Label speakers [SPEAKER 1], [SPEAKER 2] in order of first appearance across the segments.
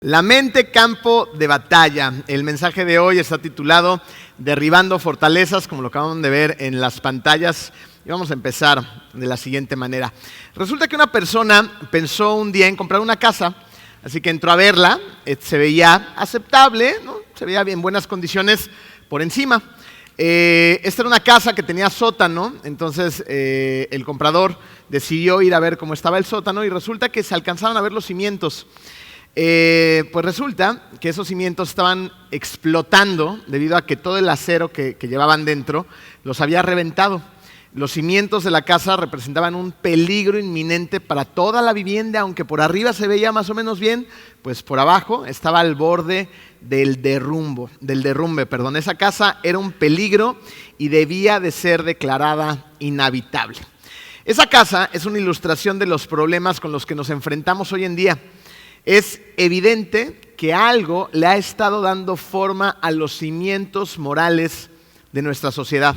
[SPEAKER 1] La mente, campo de batalla. El mensaje de hoy está titulado Derribando fortalezas, como lo acaban de ver en las pantallas. Y vamos a empezar de la siguiente manera. Resulta que una persona pensó un día en comprar una casa, así que entró a verla, se veía aceptable, ¿no? Se veía en buenas condiciones por encima. Esta era una casa que tenía sótano, entonces el comprador decidió ir a ver cómo estaba el sótano y resulta que se alcanzaban a ver los cimientos. Pues resulta que esos cimientos estaban explotando debido a que todo el acero que llevaban dentro los había reventado. Los cimientos de la casa representaban un peligro inminente para toda la vivienda, aunque por arriba se veía más o menos bien, pues por abajo estaba al borde del derrumbe. Esa casa era un peligro y debía de ser declarada inhabitable. Esa casa es una ilustración de los problemas con los que nos enfrentamos hoy en día. Es evidente que algo le ha estado dando forma a los cimientos morales de nuestra sociedad.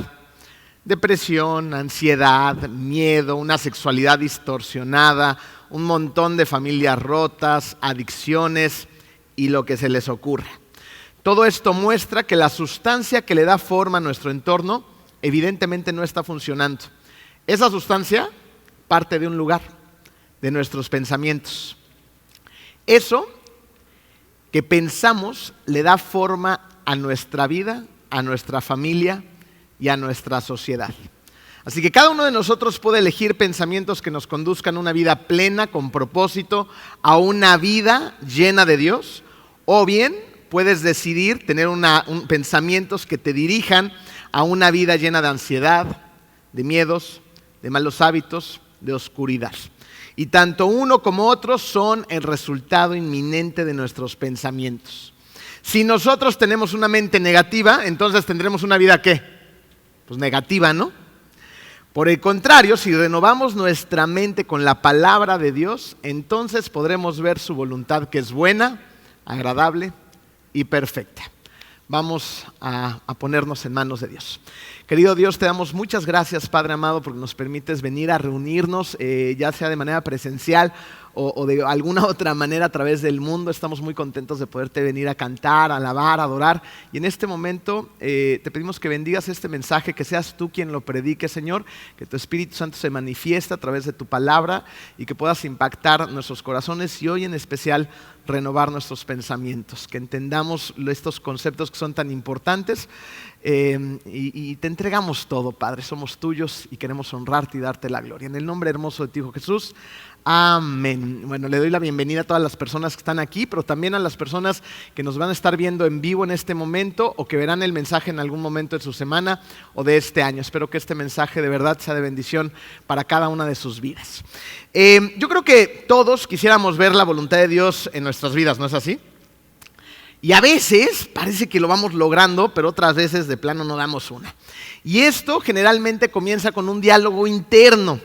[SPEAKER 1] Depresión, ansiedad, miedo, una sexualidad distorsionada, un montón de familias rotas, adicciones y lo que se les ocurra. Todo esto muestra que la sustancia que le da forma a nuestro entorno evidentemente no está funcionando. Esa sustancia parte de un lugar, de nuestros pensamientos. Eso que pensamos le da forma a nuestra vida, a nuestra familia y a nuestra sociedad. Así que cada uno de nosotros puede elegir pensamientos que nos conduzcan a una vida plena, con propósito, a una vida llena de Dios, o bien puedes decidir tener pensamientos que te dirijan a una vida llena de ansiedad, de miedos, de malos hábitos, de oscuridad. Y tanto uno como otro son el resultado inminente de nuestros pensamientos. Si nosotros tenemos una mente negativa, entonces tendremos una vida ¿qué? Pues negativa, ¿no? Por el contrario, si renovamos nuestra mente con la palabra de Dios, entonces podremos ver su voluntad que es buena, agradable y perfecta. Vamos a ponernos en manos de Dios. Querido Dios, te damos muchas gracias, Padre amado, porque nos permites venir a reunirnos, ya sea de manera presencial o de alguna otra manera a través del mundo. Estamos muy contentos de poderte venir a cantar, a alabar, a adorar. Y en este momento te pedimos que bendigas este mensaje, que seas tú quien lo predique, Señor, que tu Espíritu Santo se manifieste a través de tu palabra y que puedas impactar nuestros corazones y hoy en especial renovar nuestros pensamientos, que entendamos estos conceptos que son tan importantes y te entregamos todo, Padre, somos tuyos y queremos honrarte y darte la gloria. En el nombre hermoso de tu Hijo Jesús, amén. Bueno, le doy la bienvenida a todas las personas que están aquí, pero también a las personas que nos van a estar viendo en vivo en este momento o que verán el mensaje en algún momento de su semana o de este año. Espero que este mensaje de verdad sea de bendición para cada una de sus vidas. Yo creo que todos quisiéramos ver la voluntad de Dios en nuestras vidas, ¿no es así? Y a veces parece que lo vamos logrando, pero otras veces de plano no damos una. Y esto generalmente comienza con un diálogo interno.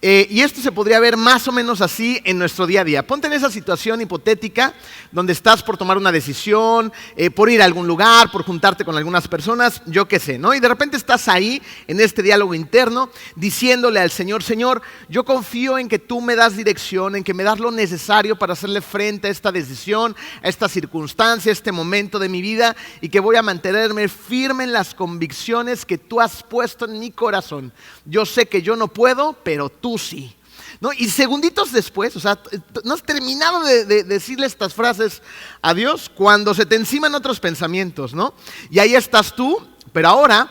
[SPEAKER 1] Y esto se podría ver más o menos así en nuestro día a día. Ponte en esa situación hipotética donde estás por tomar una decisión, por ir a algún lugar, por juntarte con algunas personas, yo qué sé, ¿no? Y de repente estás ahí en este diálogo interno diciéndole al Señor, Señor, yo confío en que tú me das dirección, en que me das lo necesario para hacerle frente a esta decisión, a esta circunstancia, a este momento de mi vida y que voy a mantenerme firme en las convicciones que tú has puesto en mi corazón. Yo sé que yo no puedo, pero tú sí, ¿no? Y segunditos después, o sea, no has terminado de decirle estas frases a Dios cuando se te enciman otros pensamientos, ¿no? Y ahí estás tú, pero ahora,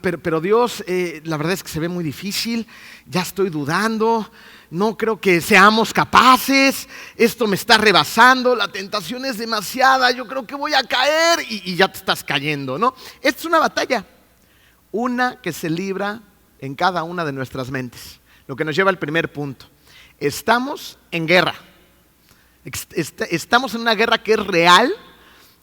[SPEAKER 1] pero Dios, la verdad es que se ve muy difícil, ya estoy dudando, no creo que seamos capaces, esto me está rebasando, la tentación es demasiada, yo creo que voy a caer y ya te estás cayendo, ¿no? Esta es una batalla, una que se libra en cada una de nuestras mentes. Lo que nos lleva al primer punto. Estamos en guerra. Estamos en una guerra que es real,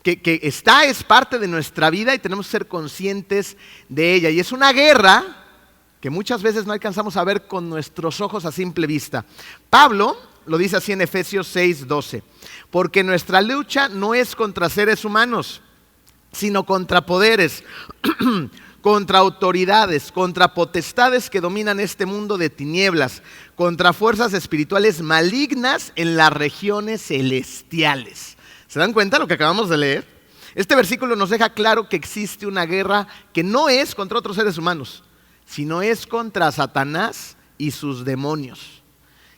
[SPEAKER 1] que es parte de nuestra vida y tenemos que ser conscientes de ella. Y es una guerra que muchas veces no alcanzamos a ver con nuestros ojos a simple vista. Pablo lo dice así en Efesios 6:12. Porque nuestra lucha no es contra seres humanos, sino contra poderes, contra autoridades, contra potestades que dominan este mundo de tinieblas, contra fuerzas espirituales malignas en las regiones celestiales. ¿Se dan cuenta de lo que acabamos de leer? Este versículo nos deja claro que existe una guerra que no es contra otros seres humanos, sino es contra Satanás y sus demonios.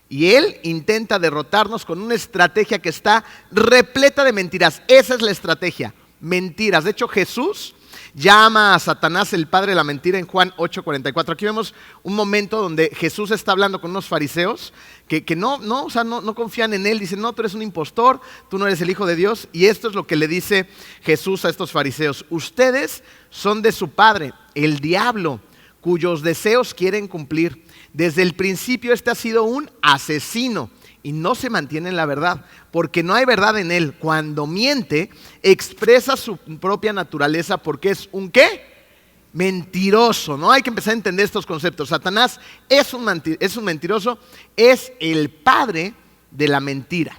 [SPEAKER 1] Y él intenta derrotarnos con una estrategia que está repleta de mentiras. Esa es la estrategia, mentiras. De hecho, Jesús llama a Satanás el padre de la mentira en Juan 8:44. Aquí vemos un momento donde Jesús está hablando con unos fariseos que no confían en él. Dicen, no, tú eres un impostor, tú no eres el Hijo de Dios. Y esto es lo que le dice Jesús a estos fariseos. Ustedes son de su padre, el diablo, cuyos deseos quieren cumplir. Desde el principio este ha sido un asesino y no se mantiene en la verdad, porque no hay verdad en él. Cuando miente, expresa su propia naturaleza porque es un ¿qué? Mentiroso, ¿no? Hay que empezar a entender estos conceptos. Satanás es un mentiroso, es el padre de la mentira.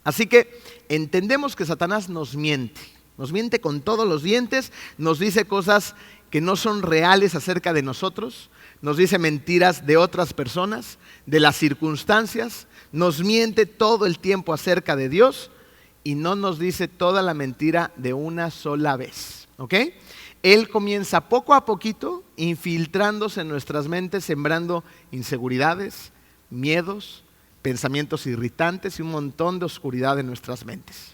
[SPEAKER 1] Así que entendemos que Satanás nos miente con todos los dientes, nos dice cosas que no son reales acerca de nosotros, nos dice mentiras de otras personas, de las circunstancias, nos miente todo el tiempo acerca de Dios y no nos dice toda la mentira de una sola vez, ¿ok? Él comienza poco a poquito infiltrándose en nuestras mentes, sembrando inseguridades, miedos, pensamientos irritantes y un montón de oscuridad en nuestras mentes.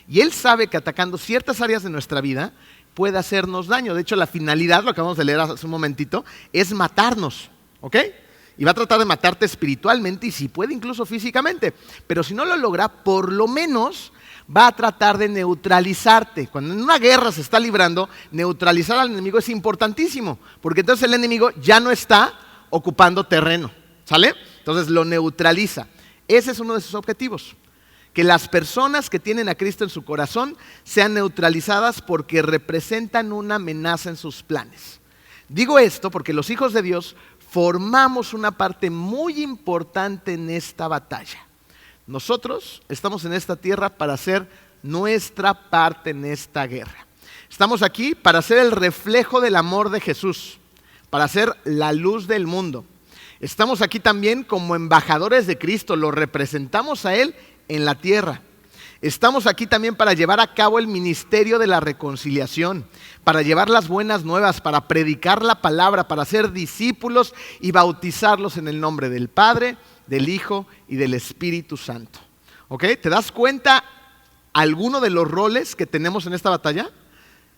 [SPEAKER 1] Y él sabe que atacando ciertas áreas de nuestra vida puede hacernos daño. De hecho, la finalidad, lo acabamos de leer hace un momentito, es matarnos, ¿ok? Y va a tratar de matarte espiritualmente y si puede incluso físicamente. Pero si no lo logra, por lo menos va a tratar de neutralizarte. Cuando en una guerra se está librando, neutralizar al enemigo es importantísimo, porque entonces el enemigo ya no está ocupando terreno, ¿sale? Entonces lo neutraliza. Ese es uno de sus objetivos. Que las personas que tienen a Cristo en su corazón sean neutralizadas porque representan una amenaza en sus planes. Digo esto porque los hijos de Dios formamos una parte muy importante en esta batalla. Nosotros estamos en esta tierra para hacer nuestra parte en esta guerra. Estamos aquí para ser el reflejo del amor de Jesús, para ser la luz del mundo. Estamos aquí también como embajadores de Cristo, lo representamos a Él en la tierra. Estamos aquí también para llevar a cabo el ministerio de la reconciliación, para llevar las buenas nuevas, para predicar la palabra, para ser discípulos y bautizarlos en el nombre del Padre, del Hijo y del Espíritu Santo. ¿Ok? ¿Te das cuenta alguno de los roles que tenemos en esta batalla?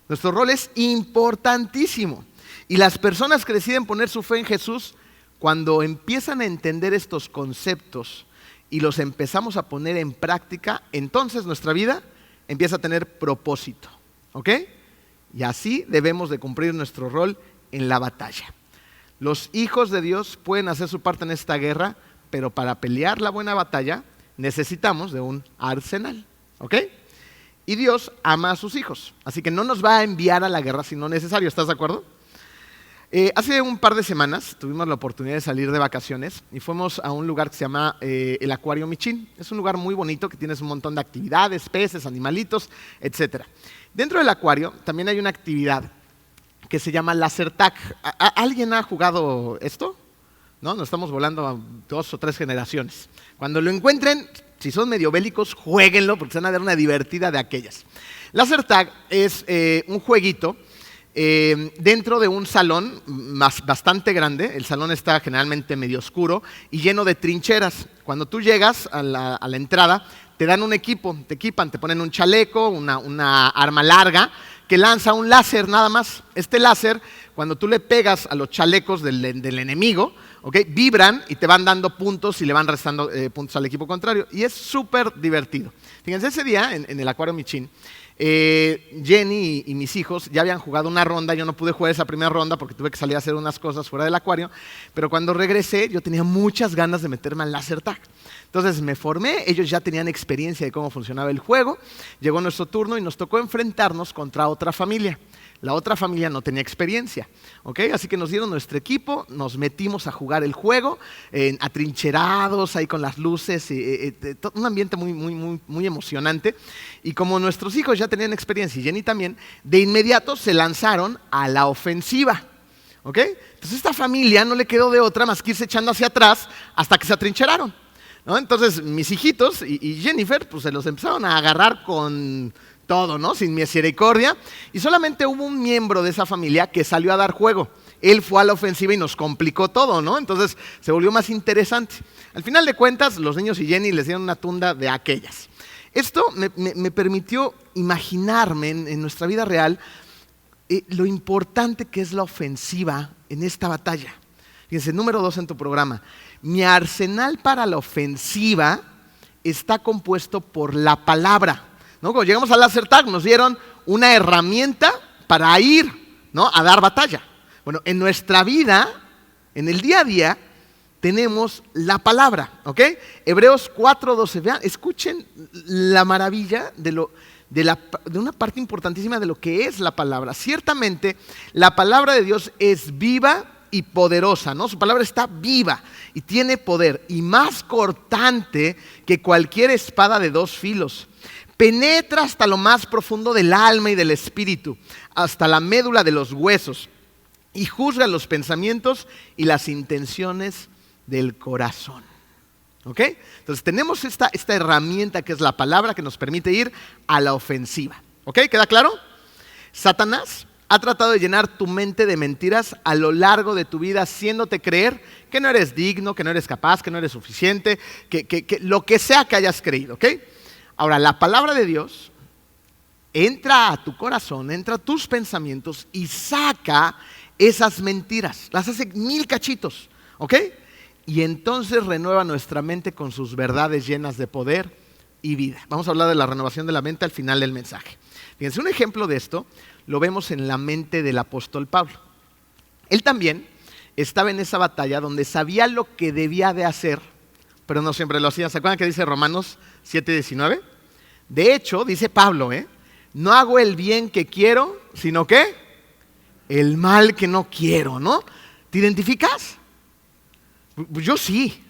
[SPEAKER 1] Nuestro rol es importantísimo. Y las personas que deciden poner su fe en Jesús, cuando empiezan a entender estos conceptos y los empezamos a poner en práctica, entonces nuestra vida empieza a tener propósito, ¿ok? Y así debemos de cumplir nuestro rol en la batalla. Los hijos de Dios pueden hacer su parte en esta guerra, pero para pelear la buena batalla necesitamos de un arsenal, ¿ok? Y Dios ama a sus hijos, así que no nos va a enviar a la guerra si no es necesario, ¿estás de acuerdo? Hace un par de semanas tuvimos la oportunidad de salir de vacaciones y fuimos a un lugar que se llama el Acuario Michín. Es un lugar muy bonito que tienes un montón de actividades, peces, animalitos, etc. Dentro del acuario también hay una actividad que se llama Laser Tag. ¿Alguien ha jugado esto? ¿No? Nos estamos volando a 2 o 3 generaciones. Cuando lo encuentren, si son medio bélicos, jueguenlo porque se van a dar una divertida de aquellas. Laser Tag es un jueguito dentro de un salón bastante grande. El salón está generalmente medio oscuro y lleno de trincheras. Cuando tú llegas a la entrada, te dan un equipo, te equipan, te ponen un chaleco, una arma larga que lanza un láser nada más. Este láser, cuando tú le pegas a los chalecos del enemigo, ¿okay?, vibran y te van dando puntos y le van restando puntos al equipo contrario. Y es súper divertido. Fíjense, ese día en el Acuario Michín, Jenny y mis hijos ya habían jugado una ronda. Yo no pude jugar esa primera ronda porque tuve que salir a hacer unas cosas fuera del acuario, pero cuando regresé yo tenía muchas ganas de meterme al Laser Tag. Entonces me formé, ellos ya tenían experiencia de cómo funcionaba el juego. Llegó nuestro turno y nos tocó enfrentarnos contra otra familia. La otra familia no tenía experiencia, ¿ok? Así que nos dieron nuestro equipo, nos metimos a jugar el juego, atrincherados ahí con las luces, un ambiente muy emocionante. Y como nuestros hijos ya tenían experiencia y Jenny también, de inmediato se lanzaron a la ofensiva, ¿ok? Entonces esta familia no le quedó de otra más que irse echando hacia atrás hasta que se atrincheraron, ¿no? Entonces mis hijitos y Jennifer pues se los empezaron a agarrar con todo, ¿no? Sin misericordia. Y solamente hubo un miembro de esa familia que salió a dar juego. Él fue a la ofensiva y nos complicó todo, ¿no? Entonces se volvió más interesante. Al final de cuentas, los niños y Jenny les dieron una tunda de aquellas. Esto me permitió imaginarme en nuestra vida real lo importante que es la ofensiva en esta batalla. Fíjense, número 2 en tu programa. Mi arsenal para la ofensiva está compuesto por la palabra, ¿no? Cuando llegamos al Laser Tag nos dieron una herramienta para ir, ¿no?, a dar batalla. Bueno, en nuestra vida, en el día a día, tenemos la palabra, ¿ok? Hebreos 4:12, vean, escuchen la maravilla de una parte importantísima de lo que es la palabra. Ciertamente, la palabra de Dios es viva y poderosa, ¿no? Su palabra está viva y tiene poder, y más cortante que cualquier espada de 2 filos. Penetra hasta lo más profundo del alma y del espíritu, hasta la médula de los huesos, y juzga los pensamientos y las intenciones del corazón. ¿Ok? Entonces tenemos esta herramienta que es la palabra que nos permite ir a la ofensiva. ¿Ok? ¿Queda claro? Satanás ha tratado de llenar tu mente de mentiras a lo largo de tu vida, haciéndote creer que no eres digno, que no eres capaz, que no eres suficiente, que lo que sea que hayas creído. ¿Ok? Ahora, la palabra de Dios entra a tu corazón, entra a tus pensamientos y saca esas mentiras. Las hace 1000 cachitos, ¿ok? Y entonces renueva nuestra mente con sus verdades llenas de poder y vida. Vamos a hablar de la renovación de la mente al final del mensaje. Fíjense, un ejemplo de esto lo vemos en la mente del apóstol Pablo. Él también estaba en esa batalla donde sabía lo que debía de hacer, pero no siempre lo hacía. ¿Se acuerdan que dice Romanos 7:19? De hecho, dice Pablo, no hago el bien que quiero, sino que el mal que no quiero, ¿no? ¿Te identificas? Pues yo sí,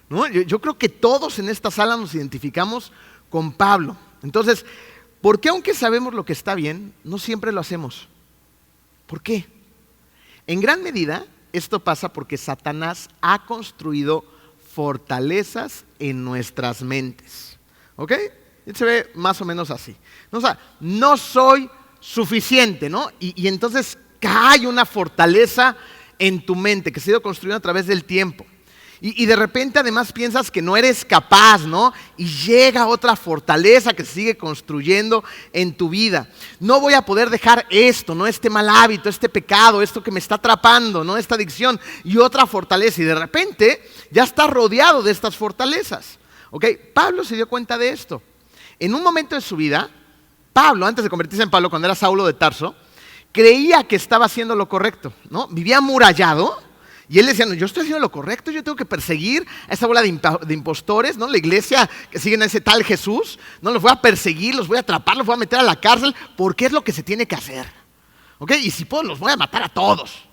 [SPEAKER 1] ¿no? Yo creo que todos en esta sala nos identificamos con Pablo. Entonces, ¿por qué aunque sabemos lo que está bien, no siempre lo hacemos? ¿Por qué? En gran medida, esto pasa porque Satanás ha construido fortalezas en nuestras mentes, ¿ok? Se ve más o menos así. O sea, no soy suficiente, ¿no? Y entonces cae una fortaleza en tu mente que se ha ido construyendo a través del tiempo. Y de repente además piensas que no eres capaz, ¿no? Y llega otra fortaleza que se sigue construyendo en tu vida. No voy a poder dejar esto, ¿no? Este mal hábito, este pecado, esto que me está atrapando, ¿no? Esta adicción y otra fortaleza. Y de repente ya está rodeado de estas fortalezas, ¿ok? Pablo se dio cuenta de esto. En un momento de su vida, Pablo, antes de convertirse en Pablo, cuando era Saulo de Tarso, creía que estaba haciendo lo correcto, ¿no? Vivía amurallado y él decía, no, yo estoy haciendo lo correcto, yo tengo que perseguir a esa bola de impostores, ¿no? La iglesia que siguen a ese tal Jesús, ¿no? Los voy a perseguir, los voy a atrapar, los voy a meter a la cárcel, porque es lo que se tiene que hacer, ¿ok? Y si puedo, los voy a matar a todos.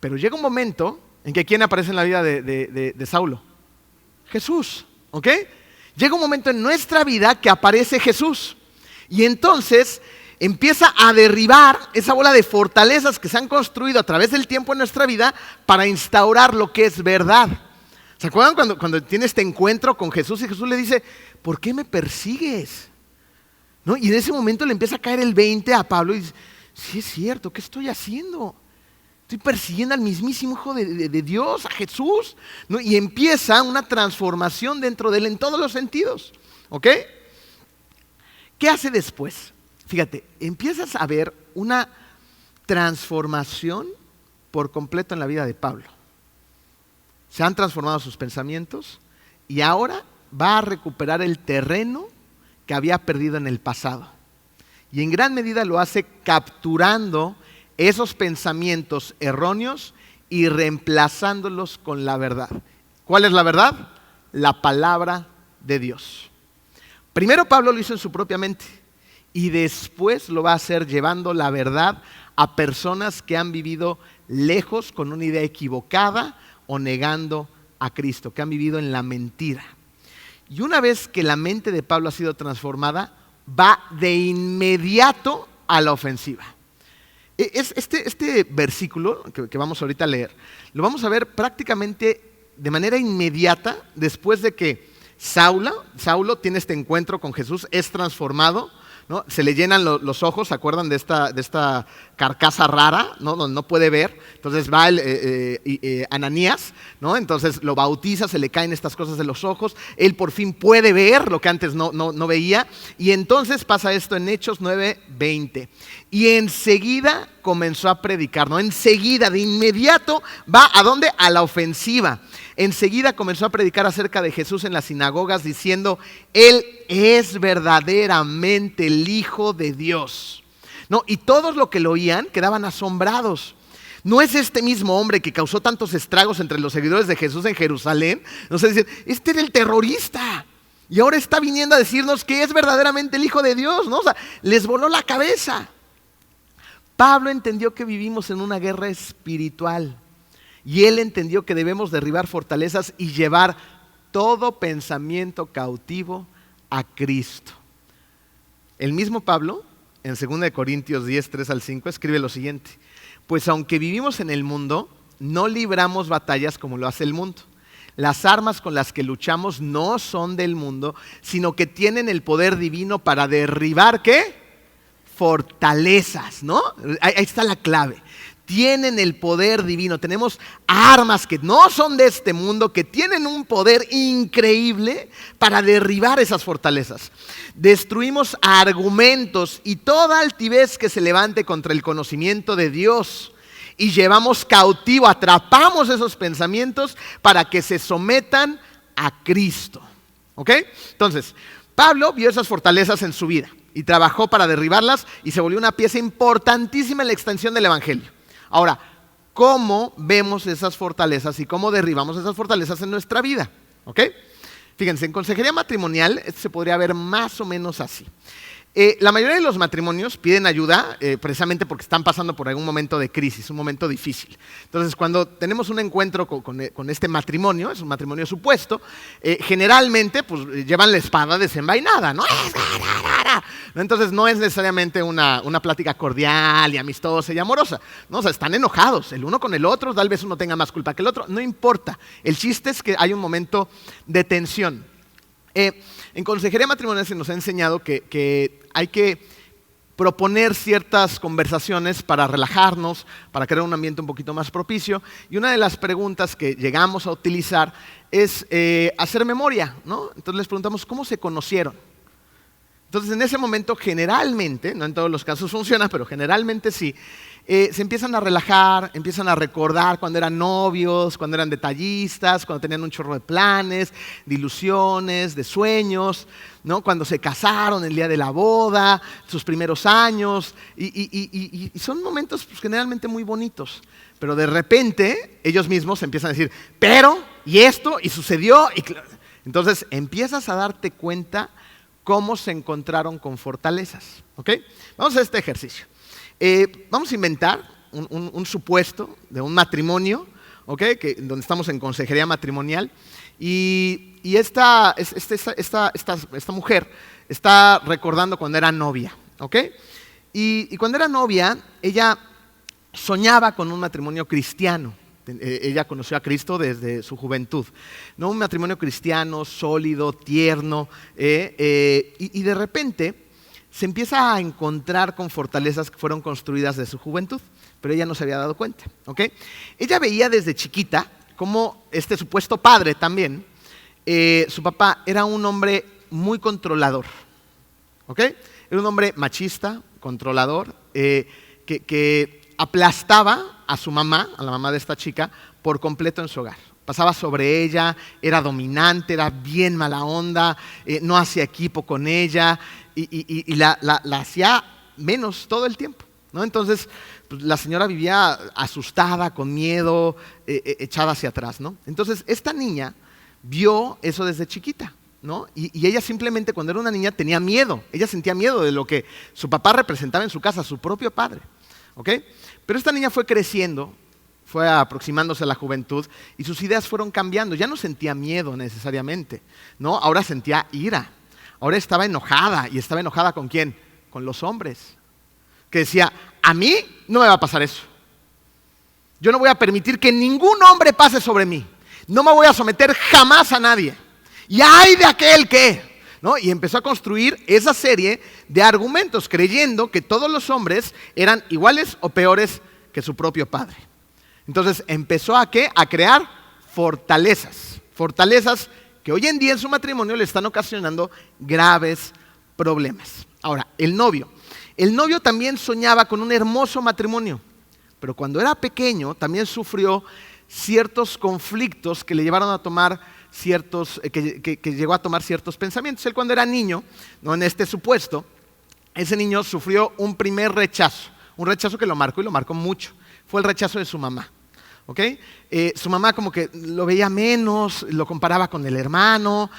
[SPEAKER 1] Pero llega un momento en que ¿quién aparece en la vida de Saulo? Jesús, ¿ok? Llega un momento en nuestra vida que aparece Jesús y entonces empieza a derribar esa bola de fortalezas que se han construido a través del tiempo en nuestra vida para instaurar lo que es verdad. ¿Se acuerdan cuando tiene este encuentro con Jesús y Jesús le dice, ¿por qué me persigues? ¿No? Y en ese momento le empieza a caer el 20 a Pablo y dice, sí es cierto, ¿qué estoy haciendo? Estoy persiguiendo al mismísimo Hijo de Dios, a Jesús, ¿no? Y empieza una transformación dentro de él en todos los sentidos, ¿ok? ¿Qué hace después? Fíjate, empiezas a ver una transformación por completo en la vida de Pablo. Se han transformado sus pensamientos y ahora va a recuperar el terreno que había perdido en el pasado. Y en gran medida lo hace capturando esos pensamientos erróneos y reemplazándolos con la verdad. ¿Cuál es la verdad? La palabra de Dios. Primero Pablo lo hizo en su propia mente y después lo va a hacer llevando la verdad a personas que han vivido lejos con una idea equivocada o negando a Cristo, que han vivido en la mentira. Y una vez que la mente de Pablo ha sido transformada, va de inmediato a la ofensiva. Este versículo que vamos ahorita a leer, lo vamos a ver prácticamente de manera inmediata después de que Saulo tiene este encuentro con Jesús, es transformado, ¿no? Se le llenan los ojos, ¿se acuerdan de esta carcasa rara, ¿no? Donde no puede ver? Entonces va Ananías, ¿no? Entonces lo bautiza, se le caen estas cosas de los ojos, él por fin puede ver lo que antes no veía, y entonces pasa esto en Hechos 9:20. Y enseguida comenzó a predicar, ¿no? Enseguida, de inmediato, va ¿a dónde? A la ofensiva. Enseguida comenzó a predicar acerca de Jesús en las sinagogas diciendo, Él es verdaderamente el Hijo de Dios, ¿no? Y todos los que lo oían quedaban asombrados. ¿No es este mismo hombre que causó tantos estragos entre los seguidores de Jesús en Jerusalén? No sé, dicen, este era el terrorista y ahora está viniendo a decirnos que es verdaderamente el Hijo de Dios, ¿no? O sea, les voló la cabeza. Pablo entendió que vivimos en una guerra espiritual. Y él entendió que debemos derribar fortalezas y llevar todo pensamiento cautivo a Cristo. El mismo Pablo, en 2 Corintios 10, 3-5, escribe lo siguiente: pues aunque vivimos en el mundo, no libramos batallas como lo hace el mundo. Las armas con las que luchamos no son del mundo, sino que tienen el poder divino para derribar, ¿qué? Fortalezas, ¿no? Ahí está la clave. Tienen el poder divino, tenemos armas que no son de este mundo, que tienen un poder increíble para derribar esas fortalezas. Destruimos argumentos y toda altivez que se levante contra el conocimiento de Dios y llevamos cautivo, atrapamos esos pensamientos para que se sometan a Cristo. ¿Ok? Entonces, Pablo vio esas fortalezas en su vida y trabajó para derribarlas y se volvió una pieza importantísima en la extensión del Evangelio. Ahora, ¿cómo vemos esas fortalezas y cómo derribamos esas fortalezas en nuestra vida? ¿Ok? Fíjense, en consejería matrimonial esto se podría ver más o menos así. La mayoría de los matrimonios piden ayuda precisamente porque están pasando por algún momento de crisis, un momento difícil. Entonces, cuando tenemos un encuentro con este matrimonio, es un matrimonio supuesto, generalmente pues, llevan la espada desenvainada, ¿no? Entonces, no es necesariamente una plática cordial y amistosa y amorosa, ¿no? O sea, están enojados el uno con el otro, tal vez uno tenga más culpa que el otro, no importa. El chiste es que hay un momento de tensión. En consejería matrimonial se nos ha enseñado que hay que proponer ciertas conversaciones para relajarnos, para crear un ambiente un poquito más propicio. Y una de las preguntas que llegamos a utilizar es hacer memoria, ¿no? Entonces les preguntamos, ¿cómo se conocieron? Entonces en ese momento generalmente, no en todos los casos funciona, pero generalmente sí, se empiezan a relajar, empiezan a recordar cuando eran novios, cuando eran detallistas, cuando tenían un chorro de planes, de ilusiones, de sueños, ¿no? Cuando se casaron, el día de la boda, sus primeros años, y son momentos pues, generalmente muy bonitos, pero de repente ellos mismos empiezan a decir, pero, y esto, y sucedió, entonces empiezas a darte cuenta cómo se encontraron con fortalezas, ¿ok? Vamos a hacer este ejercicio. Vamos a inventar un supuesto de un matrimonio, ¿okay? Donde estamos en consejería matrimonial y esta mujer está recordando cuando era novia, ¿okay? Y cuando era novia, ella soñaba con un matrimonio cristiano. Ella conoció a Cristo desde su juventud, ¿no? Un matrimonio cristiano, sólido, tierno, y de repente se empieza a encontrar con fortalezas que fueron construidas de su juventud, pero ella no se había dado cuenta, ¿ok? Ella veía desde chiquita cómo este supuesto padre también, su papá era un hombre muy controlador, ¿ok? Era un hombre machista, controlador, que aplastaba a su mamá, a la mamá de esta chica, por completo en su hogar. Pasaba sobre ella, era dominante, era bien mala onda, no hacía equipo con ella y la hacía menos todo el tiempo, ¿no? Entonces, pues, la señora vivía asustada, con miedo, echada hacia atrás, ¿no? Entonces, esta niña vio eso desde chiquita, ¿no? Y ella simplemente cuando era una niña tenía miedo. Ella sentía miedo de lo que su papá representaba en su casa, su propio padre. ¿Ok? Pero esta niña fue creciendo, fue aproximándose a la juventud y sus ideas fueron cambiando. Ya no sentía miedo necesariamente, ¿no? Ahora sentía ira. Ahora estaba enojada. ¿Y estaba enojada con quién? Con los hombres. Que decía, a mí no me va a pasar eso. Yo no voy a permitir que ningún hombre pase sobre mí. No me voy a someter jamás a nadie. Y ay de aquel que, ¿no? Y empezó a construir esa serie de argumentos creyendo que todos los hombres eran iguales o peores que su propio padre. Entonces empezó ¿a qué? A crear fortalezas. Fortalezas que hoy en día en su matrimonio le están ocasionando graves problemas. Ahora, el novio. El novio también soñaba con un hermoso matrimonio, pero cuando era pequeño también sufrió ciertos conflictos que le llevaron a tomar que llegó a tomar ciertos pensamientos. Él cuando era niño, ¿no? En este supuesto, ese niño sufrió un primer rechazo, un rechazo que lo marcó y lo marcó mucho. Fue el rechazo de su mamá. ¿Okay? Su mamá como que lo veía menos, lo comparaba con el hermano,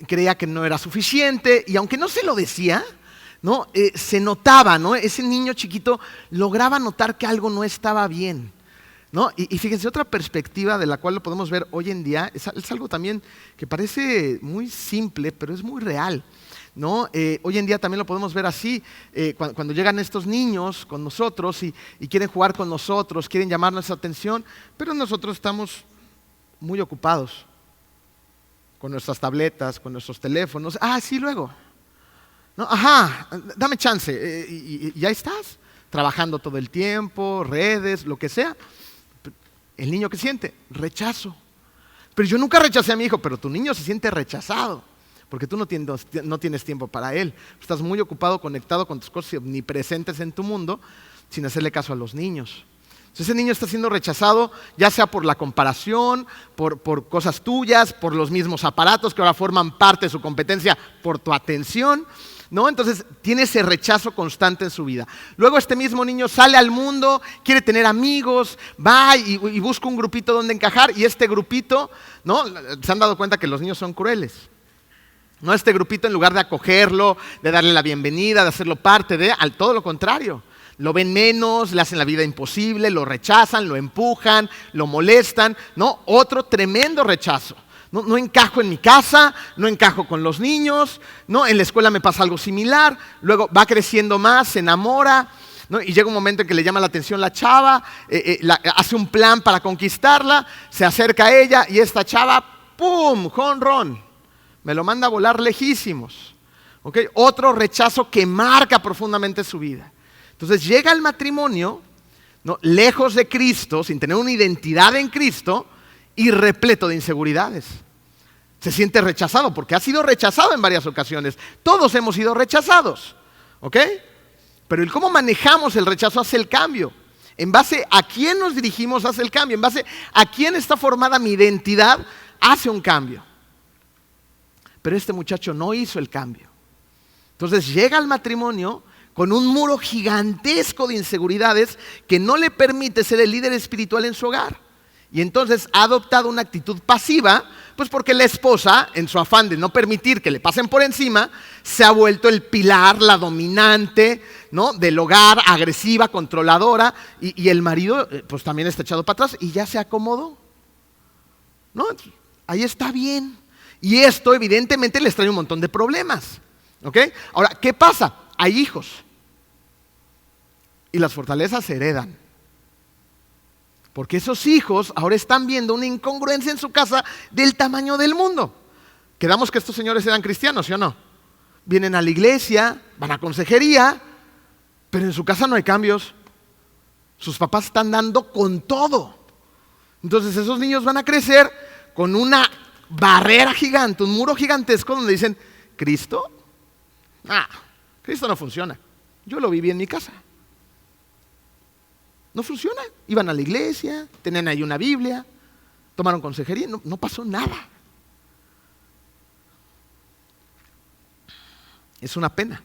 [SPEAKER 1] creía que no era suficiente y aunque no se lo decía, ¿no? Se notaba, ¿no? Ese niño chiquito lograba notar que algo no estaba bien, ¿no? Y fíjense, otra perspectiva de la cual lo podemos ver hoy en día es algo también que parece muy simple, pero es muy real, ¿no? Hoy en día también lo podemos ver así, cuando llegan estos niños con nosotros y quieren jugar con nosotros, quieren llamar nuestra atención, pero nosotros estamos muy ocupados con nuestras tabletas, con nuestros teléfonos. Ah, sí, luego. No, ajá, dame chance. Y ahí estás, trabajando todo el tiempo, redes, lo que sea. El niño ¿qué siente? Rechazo. Pero yo nunca rechacé a mi hijo, pero tu niño se siente rechazado, porque tú no tienes tiempo para él. Estás muy ocupado, conectado con tus cosas omnipresentes en tu mundo, sin hacerle caso a los niños. Entonces ese niño está siendo rechazado, ya sea por la comparación, por cosas tuyas, por los mismos aparatos que ahora forman parte de su competencia, por tu atención, ¿no? Entonces tiene ese rechazo constante en su vida. Luego este mismo niño sale al mundo, quiere tener amigos, va y busca un grupito donde encajar y este grupito, ¿no? Se han dado cuenta que los niños son crueles. ¿No? Este grupito en lugar de acogerlo, de darle la bienvenida, de hacerlo parte de, al todo lo contrario. Lo ven menos, le hacen la vida imposible, lo rechazan, lo empujan, lo molestan, ¿no? Otro tremendo rechazo. No encajo en mi casa, no encajo con los niños, ¿no? En la escuela me pasa algo similar, luego va creciendo más, se enamora, ¿no? Y llega un momento en que le llama la atención la chava, hace un plan para conquistarla, se acerca a ella y esta chava, ¡pum!, jonrón, me lo manda a volar lejísimos. ¿Okay? Otro rechazo que marca profundamente su vida. Entonces llega al matrimonio, ¿no? Lejos de Cristo, sin tener una identidad en Cristo y repleto de inseguridades. Se siente rechazado porque ha sido rechazado en varias ocasiones. Todos hemos sido rechazados, ¿ok? Pero el cómo manejamos el rechazo hace el cambio. En base a quién nos dirigimos hace el cambio. En base a quién está formada mi identidad hace un cambio. Pero este muchacho no hizo el cambio. Entonces llega al matrimonio con un muro gigantesco de inseguridades que no le permite ser el líder espiritual en su hogar. Y entonces ha adoptado una actitud pasiva, pues porque la esposa, en su afán de no permitir que le pasen por encima, se ha vuelto el pilar, la dominante, ¿no? Del hogar, agresiva, controladora, y el marido pues también está echado para atrás y ya se acomodó, ¿no? Ahí está bien. Y esto evidentemente les trae un montón de problemas, ¿ok? Ahora, ¿qué pasa? Hay hijos y las fortalezas se heredan. Porque esos hijos ahora están viendo una incongruencia en su casa del tamaño del mundo. Quedamos que estos señores eran cristianos, ¿sí o no? Vienen a la iglesia, van a consejería, pero en su casa no hay cambios. Sus papás están dando con todo. Entonces esos niños van a crecer con una barrera gigante, un muro gigantesco donde dicen, ¿Cristo? Cristo no funciona. Yo lo viví en mi casa. No funciona. Iban a la iglesia, tenían ahí una Biblia, tomaron consejería, no pasó nada. Es una pena.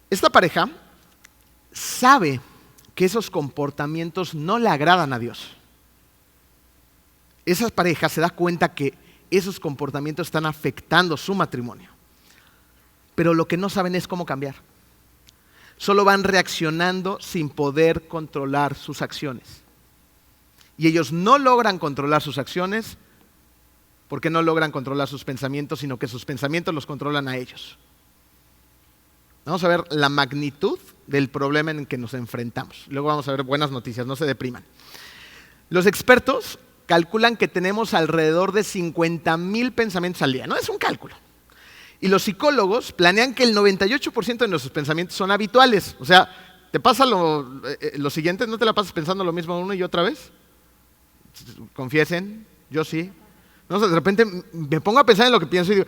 [SPEAKER 1] Esta pareja sabe que esos comportamientos no le agradan a Dios. esa pareja se da cuenta que esos comportamientos están afectando su matrimonio. Pero lo que no saben es cómo cambiar. Solo van reaccionando sin poder controlar sus acciones. Y ellos no logran controlar sus acciones porque no logran controlar sus pensamientos, sino que sus pensamientos los controlan a ellos. Vamos a ver la magnitud del problema en el que nos enfrentamos. Luego vamos a ver buenas noticias, no se depriman. Los expertos calculan que tenemos alrededor de 50,000 pensamientos al día. No es un cálculo. Y los psicólogos planean que el 98% de nuestros pensamientos son habituales. O sea, ¿te pasa lo siguiente? ¿No te la pasas pensando lo mismo una y otra vez? Confiesen, yo sí. No sé, de repente me pongo a pensar en lo que pienso y digo,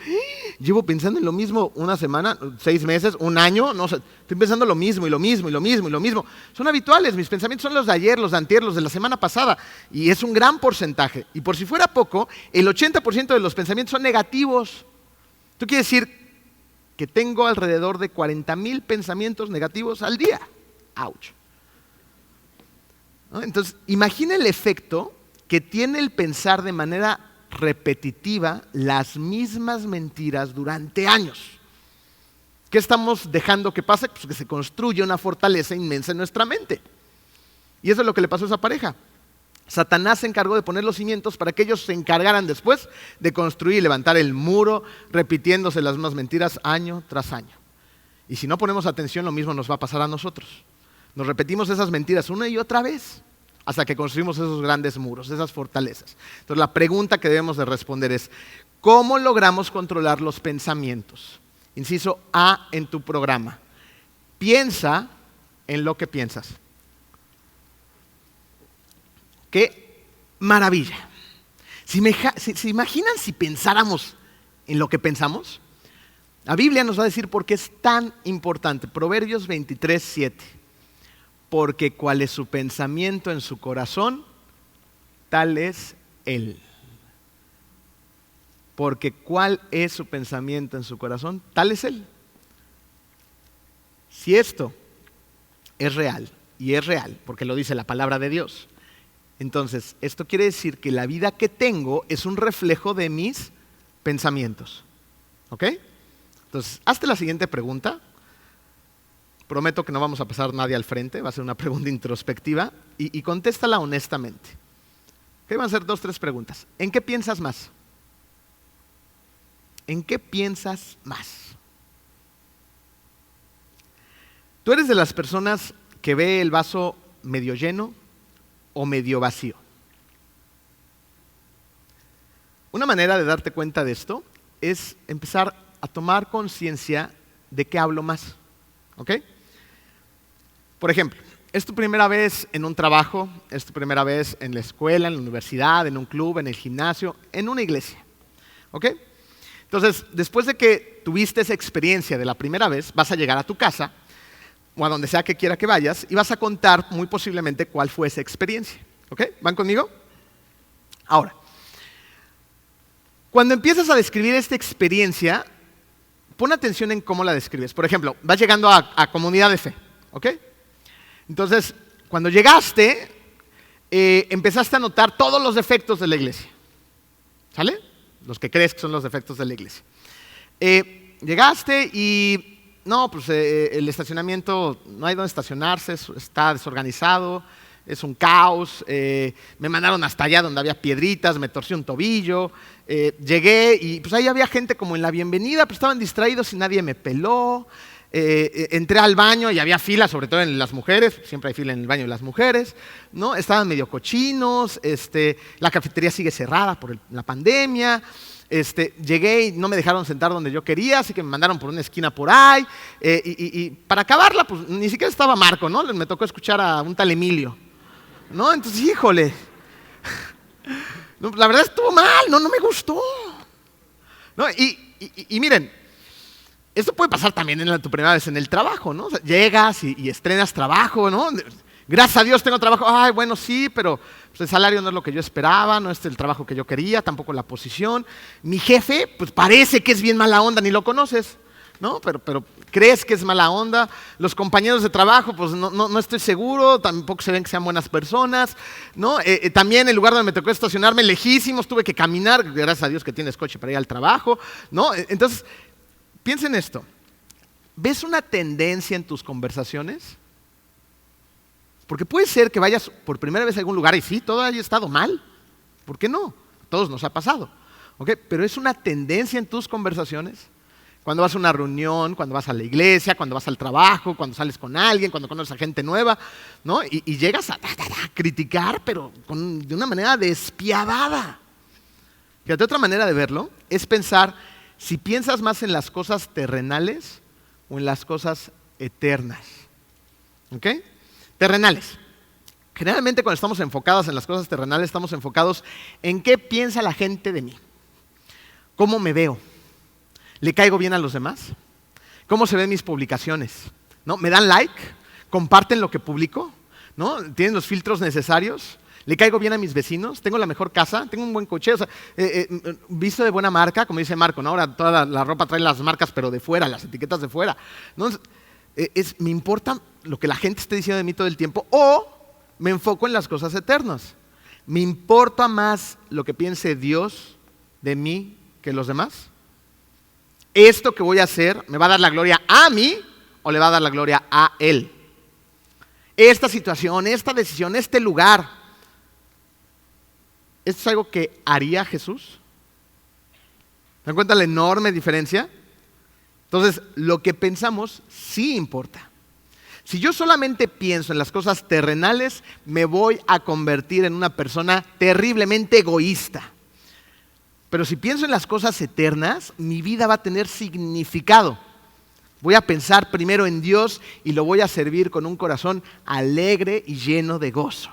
[SPEAKER 1] llevo pensando en lo mismo una semana, 6 meses, un año, no sé, estoy pensando lo mismo y lo mismo y lo mismo y lo mismo. Son habituales, mis pensamientos son los de ayer, los de antier, los de la semana pasada, y es un gran porcentaje. Y por si fuera poco, el 80% de los pensamientos son negativos. Esto quiere decir que tengo alrededor de 40,000 pensamientos negativos al día. ¡Auch! ¿No? Entonces, imagina el efecto que tiene el pensar de manera repetitiva las mismas mentiras durante años. ¿Qué estamos dejando que pase? Pues que se construye una fortaleza inmensa en nuestra mente. Y eso es lo que le pasó a esa pareja. Satanás se encargó de poner los cimientos para que ellos se encargaran después de construir y levantar el muro, repitiéndose las mismas mentiras año tras año. Y si no ponemos atención, lo mismo nos va a pasar a nosotros. Nos repetimos esas mentiras una y otra vez, hasta que construimos esos grandes muros, esas fortalezas. Entonces la pregunta que debemos de responder es, ¿cómo logramos controlar los pensamientos? Inciso A en tu programa. Piensa en lo que piensas. ¡Qué maravilla! ¿Se imaginan si pensáramos en lo que pensamos? La Biblia nos va a decir por qué es tan importante. Proverbios 23:7. Porque cuál es su pensamiento en su corazón, tal es él. Porque cuál es su pensamiento en su corazón, tal es él. Si esto es real, y es real, porque lo dice la palabra de Dios, entonces esto quiere decir que la vida que tengo es un reflejo de mis pensamientos. ¿Ok? Entonces, hazte la siguiente pregunta. Prometo que no vamos a pasar nadie al frente, va a ser una pregunta introspectiva y contéstala honestamente. ¿Qué van a ser 2, 3 preguntas? ¿En qué piensas más? ¿En qué piensas más? ¿Tú eres de las personas que ve el vaso medio lleno o medio vacío? Una manera de darte cuenta de esto es empezar a tomar conciencia de qué hablo más. ¿Ok? Por ejemplo, es tu primera vez en un trabajo, es tu primera vez en la escuela, en la universidad, en un club, en el gimnasio, en una iglesia. ¿Ok? Entonces, después de que tuviste esa experiencia de la primera vez, vas a llegar a tu casa o a donde sea que quiera que vayas y vas a contar muy posiblemente cuál fue esa experiencia. ¿Ok? ¿Van conmigo? Ahora, cuando empiezas a describir esta experiencia, pon atención en cómo la describes. Por ejemplo, vas llegando a comunidad de fe. ¿Ok? Entonces, cuando llegaste, empezaste a notar todos los defectos de la iglesia. ¿Sale? Los que crees que son los defectos de la iglesia. Llegaste y, no, pues el estacionamiento, no hay donde estacionarse, está desorganizado, es un caos. Me mandaron hasta allá donde había piedritas, me torcí un tobillo. Llegué y pues ahí había gente como en la bienvenida, pero estaban distraídos y nadie me peló. Entré al baño y había fila, sobre todo en las mujeres, siempre hay fila en el baño de las mujeres, ¿no? Estaban medio cochinos, la cafetería sigue cerrada por la pandemia, llegué y no me dejaron sentar donde yo quería, así que me mandaron por una esquina por ahí, y para acabarla, pues ni siquiera estaba Marco, ¿no? Me tocó escuchar a un tal Emilio, ¿no? Entonces, híjole, la verdad estuvo mal, no me gustó, ¿no? Y miren, esto puede pasar también en tu primera vez en el trabajo, ¿no? O sea, llegas y estrenas trabajo, ¿no? Gracias a Dios tengo trabajo. Ay, bueno, sí, pero pues, el salario no es lo que yo esperaba, no es el trabajo que yo quería, tampoco la posición. Mi jefe, pues parece que es bien mala onda, ni lo conoces, ¿no? Pero crees que es mala onda. Los compañeros de trabajo, pues no estoy seguro, tampoco se ven que sean buenas personas, ¿no? También el lugar donde me tocó estacionarme, lejísimos, tuve que caminar, gracias a Dios que tienes coche para ir al trabajo, ¿no? Entonces, piensa en esto. ¿Ves una tendencia en tus conversaciones? Porque puede ser que vayas por primera vez a algún lugar y sí, todo haya estado mal. ¿Por qué no? A todos nos ha pasado. ¿Ok? Pero es una tendencia en tus conversaciones. Cuando vas a una reunión, cuando vas a la iglesia, cuando vas al trabajo, cuando sales con alguien, cuando conoces a gente nueva, ¿no? Y llegas a criticar, pero de una manera despiadada. Fíjate, otra manera de verlo es pensar si piensas más en las cosas terrenales o en las cosas eternas. ¿Ok? Terrenales. Generalmente cuando estamos enfocados en las cosas terrenales, estamos enfocados en qué piensa la gente de mí. ¿Cómo me veo? ¿Le caigo bien a los demás? ¿Cómo se ven mis publicaciones? ¿No? ¿Me dan like? ¿Comparten lo que publico? ¿No? ¿Tienen los filtros necesarios? ¿Le caigo bien a mis vecinos? ¿Tengo la mejor casa? ¿Tengo un buen coche? O sea, ¿visto de buena marca? Como dice Marco, ¿no? Ahora toda la ropa trae las marcas, pero de fuera, las etiquetas de fuera. ¿No? ¿Me importa lo que la gente esté diciendo de mí todo el tiempo? ¿O me enfoco en las cosas eternas? ¿Me importa más lo que piense Dios de mí que los demás? ¿Esto que voy a hacer me va a dar la gloria a mí o le va a dar la gloria a Él? Esta situación, esta decisión, este lugar, ¿esto es algo que haría Jesús? ¿Se dan cuenta la enorme diferencia? Entonces, lo que pensamos sí importa. Si yo solamente pienso en las cosas terrenales, me voy a convertir en una persona terriblemente egoísta. Pero si pienso en las cosas eternas, mi vida va a tener significado. Voy a pensar primero en Dios y lo voy a servir con un corazón alegre y lleno de gozo.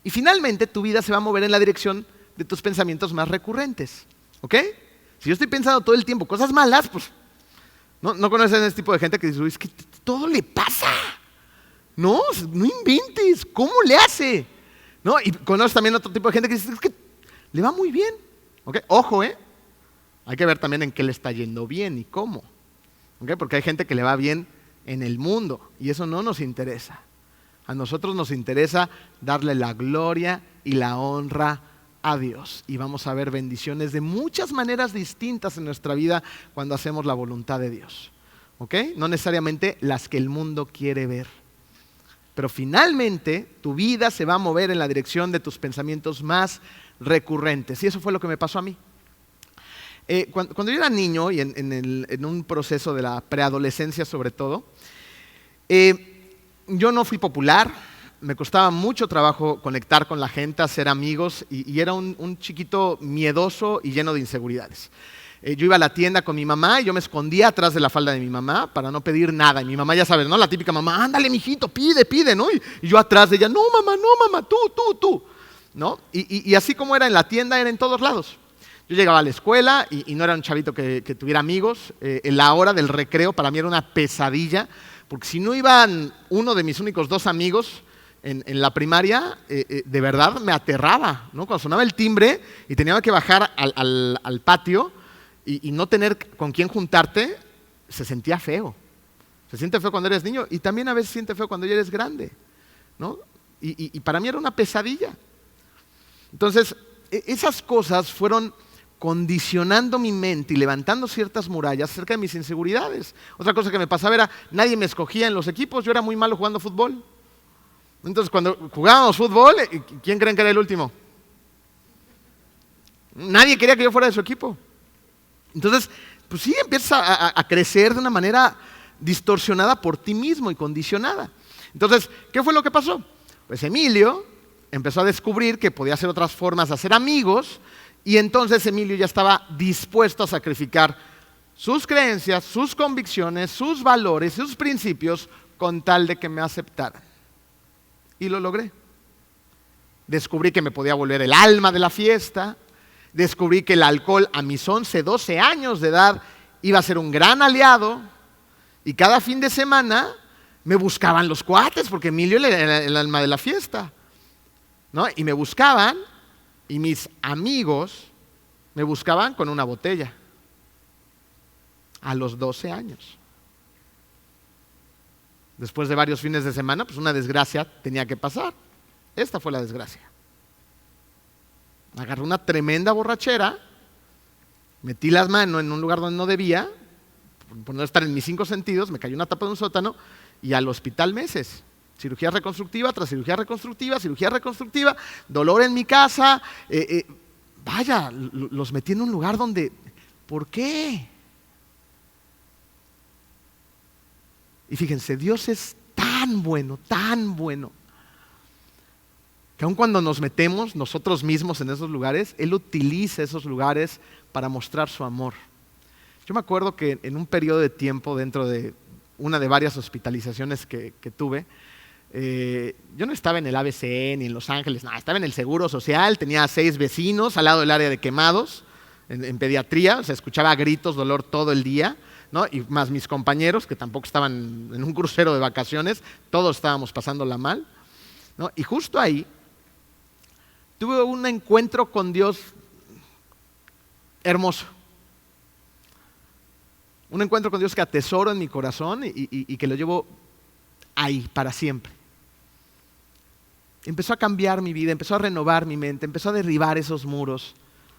[SPEAKER 1] Y finalmente tu vida se va a mover en la dirección de tus pensamientos más recurrentes. ¿Ok? Si yo estoy pensando todo el tiempo cosas malas, pues no conocen ese tipo de gente que dice, es que todo le pasa. No inventes, ¿cómo le hace? ¿No? Y conoces también otro tipo de gente que dice, es que le va muy bien. ¿Okay? Ojo, hay que ver también en qué le está yendo bien y cómo. ¿Okay? Porque hay gente que le va bien en el mundo y eso no nos interesa. A nosotros nos interesa darle la gloria y la honra a Dios. Y vamos a ver bendiciones de muchas maneras distintas en nuestra vida cuando hacemos la voluntad de Dios. ¿Okay? No necesariamente las que el mundo quiere ver. Pero finalmente tu vida se va a mover en la dirección de tus pensamientos más recurrentes. Y eso fue lo que me pasó a mí. Cuando yo era niño y en un proceso de la preadolescencia sobre todo, yo no fui popular, me costaba mucho trabajo conectar con la gente, hacer amigos y era un chiquito miedoso y lleno de inseguridades. Yo iba a la tienda con mi mamá y yo me escondía atrás de la falda de mi mamá para no pedir nada. Y mi mamá, ya sabes, ¿no? La típica mamá, ándale, mijito, pide, ¿no? Y yo atrás de ella, no, mamá, tú. ¿No? Y así como era en la tienda, era en todos lados. Yo llegaba a la escuela y no era un chavito que tuviera amigos. En la hora del recreo para mí era una pesadilla, porque si no iban uno de mis únicos 2 amigos en la primaria, de verdad me aterraba, ¿no? Cuando sonaba el timbre y tenía que bajar al patio y no tener con quién juntarte, se sentía feo. Se siente feo cuando eres niño y también a veces se siente feo cuando ya eres grande, ¿no? Y para mí era una pesadilla. Entonces, esas cosas fueron condicionando mi mente y levantando ciertas murallas acerca de mis inseguridades. Otra cosa que me pasaba era, nadie me escogía en los equipos, yo era muy malo jugando fútbol. Entonces, cuando jugábamos fútbol, ¿quién creen que era el último? Nadie quería que yo fuera de su equipo. Entonces, pues sí, empiezas a crecer de una manera distorsionada por ti mismo y condicionada. Entonces, ¿qué fue lo que pasó? Pues Emilio empezó a descubrir que podía hacer otras formas de hacer amigos y entonces Emilio ya estaba dispuesto a sacrificar sus creencias, sus convicciones, sus valores, sus principios con tal de que me aceptaran. Y lo logré. Descubrí que me podía volver el alma de la fiesta, descubrí que el alcohol a mis 11, 12 años de edad iba a ser un gran aliado y cada fin de semana me buscaban los cuates porque Emilio era el alma de la fiesta. ¿No? Y me buscaban, y mis amigos me buscaban con una botella. A los 12 años. después de varios fines de semana, pues una desgracia tenía que pasar. Esta fue la desgracia. Agarré una tremenda borrachera, metí las manos en un lugar donde no debía, por no estar en mis 5 sentidos, me cayó una tapa de un sótano y al hospital meses. Cirugía reconstructiva tras cirugía reconstructiva, dolor en mi casa. Vaya, los metí en un lugar donde... ¿Por qué? Y fíjense, Dios es tan bueno, que aun cuando nos metemos nosotros mismos en esos lugares, Él utiliza esos lugares para mostrar su amor. Yo me acuerdo que en un periodo de tiempo, dentro de una de varias hospitalizaciones que tuve, yo no estaba en el ABC ni en Los Ángeles, no, estaba en el Seguro Social, tenía 6 vecinos al lado del área de quemados, en pediatría, o sea, escuchaba gritos, dolor todo el día, ¿no? Y más mis compañeros, que tampoco estaban en un crucero de vacaciones, todos estábamos pasándola mal, ¿no? Y justo ahí tuve un encuentro con Dios hermoso. Un encuentro con Dios que atesoro en mi corazón y que lo llevo ahí para siempre. Empezó a cambiar mi vida, empezó a renovar mi mente, empezó a derribar esos muros,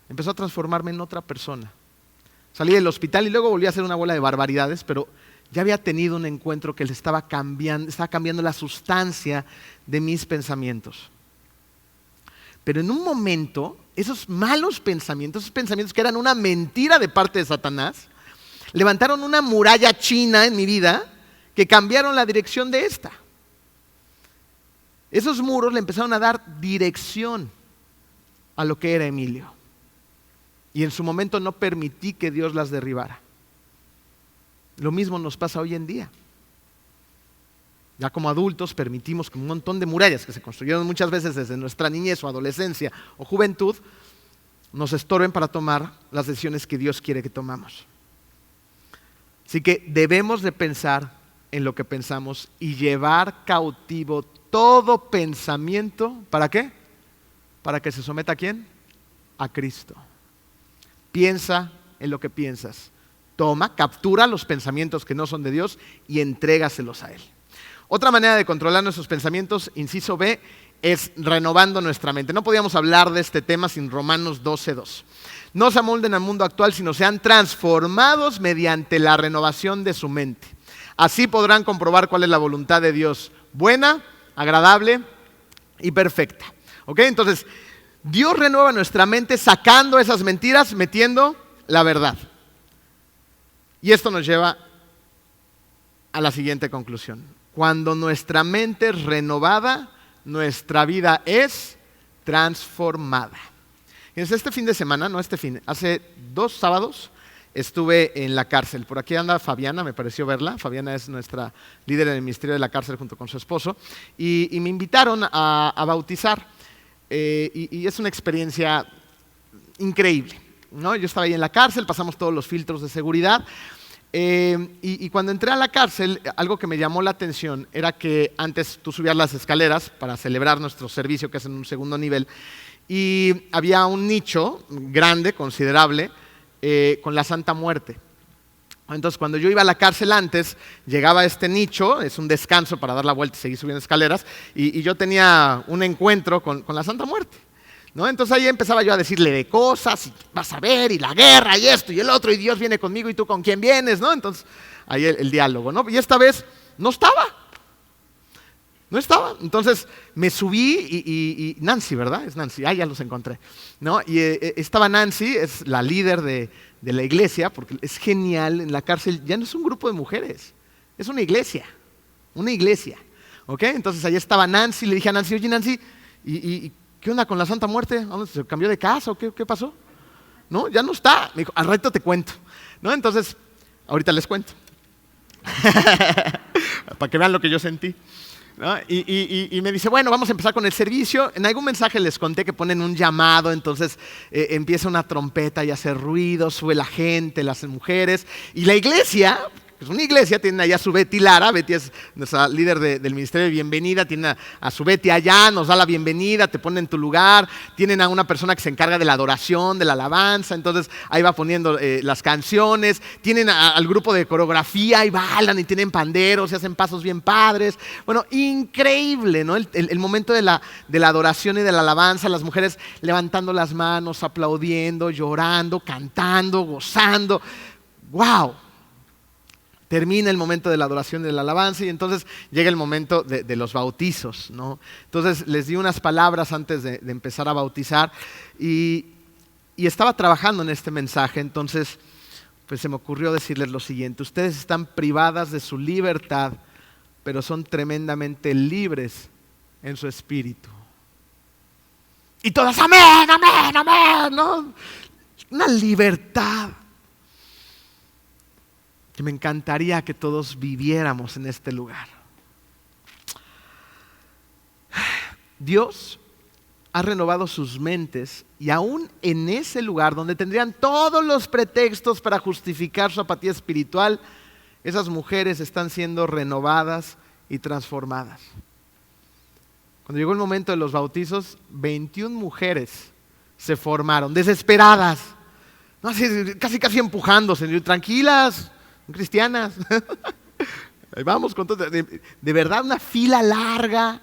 [SPEAKER 1] empezó a transformarme en otra persona. Salí del hospital y luego volví a hacer una bola de barbaridades, pero ya había tenido un encuentro que estaba cambiando la sustancia de mis pensamientos. Pero en un momento, esos malos pensamientos, esos pensamientos que eran una mentira de parte de Satanás, levantaron una muralla china en mi vida que cambiaron la dirección de esta. Esos muros le empezaron a dar dirección a lo que era Emilio. Y en su momento no permití que Dios las derribara. Lo mismo nos pasa hoy en día. Ya como adultos permitimos que un montón de murallas que se construyeron muchas veces desde nuestra niñez o adolescencia o juventud nos estorben para tomar las decisiones que Dios quiere que tomamos. Así que debemos de pensar en lo que pensamos y llevar cautivo todo pensamiento. ¿Para qué? Para que se someta ¿a quién? A Cristo. Piensa en lo que piensas. Toma, captura los pensamientos que no son de Dios y entrégaselos a Él. Otra manera de controlar nuestros pensamientos, inciso B, es renovando nuestra mente. No podíamos hablar de este tema sin Romanos 12:2. No se amolden al mundo actual, sino sean transformados mediante la renovación de su mente. Así podrán comprobar cuál es la voluntad de Dios, buena, agradable y perfecta. ¿Ok? Entonces, Dios renueva nuestra mente sacando esas mentiras, metiendo la verdad. Y esto nos lleva a la siguiente conclusión. Cuando nuestra mente es renovada, nuestra vida es transformada. Este fin de semana, hace 2 sábados estuve en la cárcel. Por aquí anda Fabiana, me pareció verla. Fabiana es nuestra líder en el ministerio de la cárcel junto con su esposo. Y me invitaron a bautizar. Y es una experiencia increíble, ¿no? Yo estaba ahí en la cárcel, pasamos todos los filtros de seguridad. Y cuando entré a la cárcel, algo que me llamó la atención era que antes tú subías las escaleras para celebrar nuestro servicio, que es en un segundo nivel, y había un nicho grande, considerable, con la Santa Muerte. Entonces, cuando yo iba a la cárcel antes, llegaba a este nicho, es un descanso para dar la vuelta y seguir subiendo escaleras, y yo tenía un encuentro con la Santa Muerte, ¿no? Entonces ahí empezaba yo a decirle de cosas, y vas a ver, y la guerra, y esto, y el otro, y Dios viene conmigo, y tú con quién vienes, ¿no? Entonces, ahí el diálogo, ¿no? Y esta vez no estaba. Entonces me subí y Nancy, ¿verdad? Es Nancy, ya los encontré, ¿no? Y estaba Nancy, es la líder de la iglesia, porque es genial, en la cárcel ya no es un grupo de mujeres, es una iglesia, ¿ok? Entonces ahí estaba Nancy, le dije a Nancy, oye Nancy, ¿y qué onda con la Santa Muerte? ¿Se cambió de casa o qué pasó? No, ya no está. Me dijo, al rato te cuento, ¿no? Entonces, ahorita les cuento, para que vean lo que yo sentí, ¿no? Y me dice, bueno, vamos a empezar con el servicio. En algún mensaje les conté que ponen un llamado, entonces empieza una trompeta y hace ruido, sube la gente, las mujeres, y la iglesia, que es una iglesia, tienen allá a su Betty Lara. Betty es nuestra líder del ministerio de bienvenida, tienen a su Betty allá, nos da la bienvenida, te pone en tu lugar, tienen a una persona que se encarga de la adoración, de la alabanza, entonces ahí va poniendo las canciones, tienen al grupo de coreografía y bailan y tienen panderos y hacen pasos bien padres. Bueno, increíble, ¿no? El momento de la adoración y de la alabanza, las mujeres levantando las manos, aplaudiendo, llorando, cantando, gozando. ¡Wow! Termina el momento de la adoración y de la alabanza y entonces llega el momento de los bautizos, ¿no? Entonces les di unas palabras antes de empezar a bautizar y estaba trabajando en este mensaje, entonces pues se me ocurrió decirles lo siguiente: ustedes están privadas de su libertad, pero son tremendamente libres en su espíritu. Y todas, amén, amén, amén, ¿no? Una libertad que me encantaría que todos viviéramos en este lugar. Dios ha renovado sus mentes y aún en ese lugar donde tendrían todos los pretextos para justificar su apatía espiritual, esas mujeres están siendo renovadas y transformadas. Cuando llegó el momento de los bautizos, 21 mujeres se formaron, desesperadas, ¿no? Así, casi empujándose, tranquilas, cristianas. Ahí vamos con todo, de verdad una fila larga,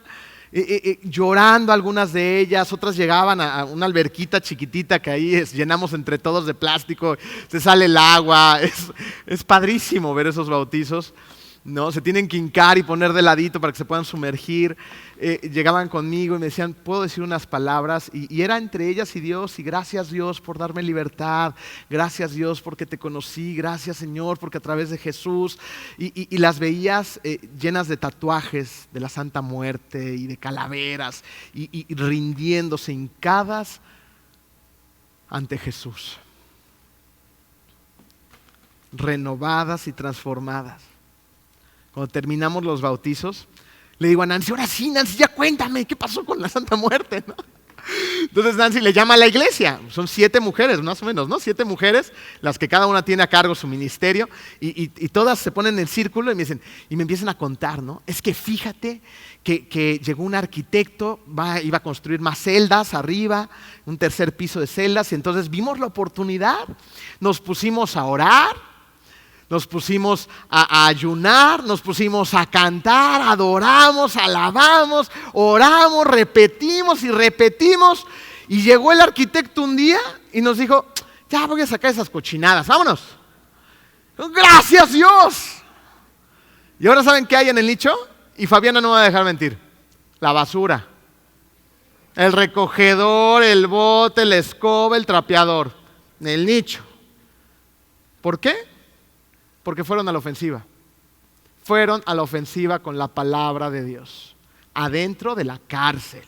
[SPEAKER 1] llorando algunas de ellas, otras llegaban a una alberquita chiquitita que ahí llenamos entre todos de plástico, se sale el agua, es padrísimo ver esos bautizos, ¿no? Se tienen que hincar y poner de ladito para que se puedan sumergir. Llegaban conmigo y me decían, ¿puedo decir unas palabras? Y era entre ellas y Dios, y gracias Dios por darme libertad, gracias Dios porque te conocí, gracias Señor porque a través de Jesús, y las veías llenas de tatuajes de la Santa Muerte y de calaveras, y rindiéndose, hincadas ante Jesús, renovadas y transformadas. Cuando terminamos los bautizos, le digo a Nancy, ahora sí, Nancy, ya cuéntame, ¿qué pasó con la Santa Muerte? ¿No? Entonces Nancy le llama a la iglesia, son 7 mujeres más o menos, ¿no? 7 mujeres, las que cada una tiene a cargo su ministerio, y todas se ponen en el círculo y me empiezan a contar, ¿no? Es que fíjate que llegó un arquitecto, iba a construir más celdas arriba, un tercer piso de celdas, y entonces vimos la oportunidad, nos pusimos a orar, nos pusimos a ayunar, nos pusimos a cantar, adoramos, alabamos, oramos, repetimos y repetimos. Y llegó el arquitecto un día y nos dijo, ya voy a sacar esas cochinadas, vámonos. ¡Gracias Dios! Y ahora ¿saben qué hay en el nicho? Y Fabiana no me va a dejar mentir. La basura. El recogedor, el bote, la escoba, el trapeador. El nicho. ¿Por qué? Porque fueron a la ofensiva. Fueron a la ofensiva con la palabra de Dios. Adentro de la cárcel.